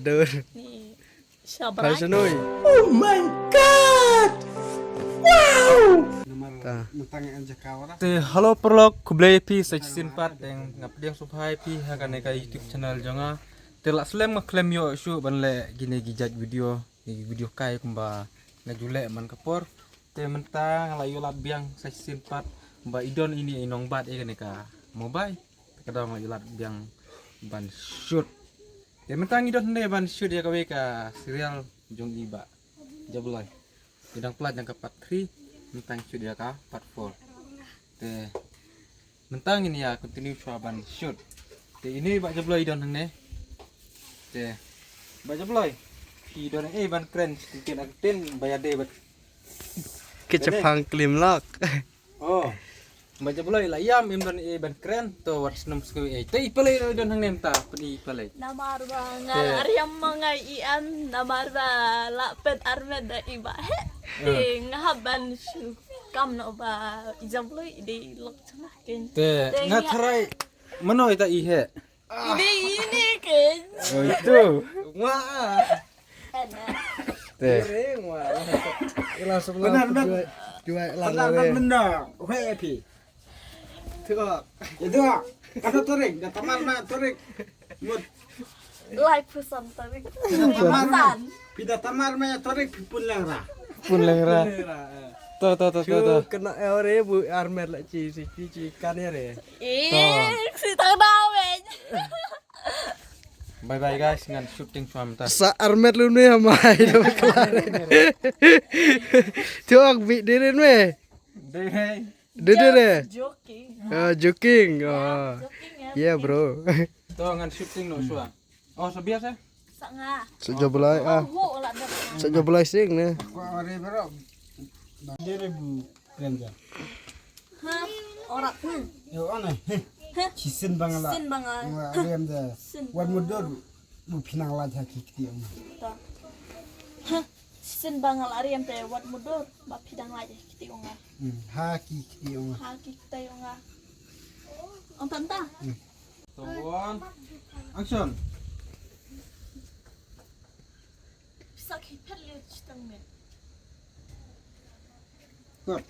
dur. Nih, Kalau Syabrak. senoi. Oh my god! Wow! Ta. Halo perlok kublai pi section part yang ngapdiang subhai pi hakan ka YouTube channel jonga telak slem ngeklaim yo shu banle gine gijat video kai kumba ngajule man kapor te mentang la yo lat biang section part mba idon ini inong bat e ka mobile kadang la yo lat biang ban shoot te mentang idon ne ban shoot ya kawe ka serial jong iba jablay idang plat yang ke part 3 mentang shoot ya ka part 4 te mentang ini ya continue coban shoot te ini bak jebloy don hang ne te bak jebloy hi don ban keren mungkin akten bayar de bat Kecepang klim lock. oh bak jebloy la yam don ban keren to wats nom sku te ipale don hang ne ta pedi ipale Namar ba ngal Aryam mga ian namar ba lapet armed da iba he ngahaban shu kam no ba ijamloy ide lok chana ken te ngatharai mano ita ihe ide ini ken oh itu wah te Langsung Benar, lah. benar. Jual Benar, benar. Weh, pi. Tuh. Itu, kata turik, kata mana turik. Mut, like pesan tadi tamar, pesan pida tamar maya turik pipun lengra. pun lengra to Tuh kena ore bu armer lah ci kan ya re. si tang dawen bye bye guys dengan syuting suamta Sa armer lu nih sama itu kelar. Tuh ak bi dirin we. deh Dede. joking Joking. Oh. joking Iya, bro. to ngan syuting no suang oh sebiasa sanga Sejabulai ho la da Sejabulai sing nih. Kau ore bro. Dari bu renja. ha ora Yo ana. Cisin bangala. sin bangal Wa rem da. sin Wan mudor bu pinang la jaki kiti om. ta sin bangal Aryam te wat mudur ba pidang laje kiti onga Ha ki kiti om. ha kita onga on tanta Tungguan action bisa kipel liu chitang me Kor.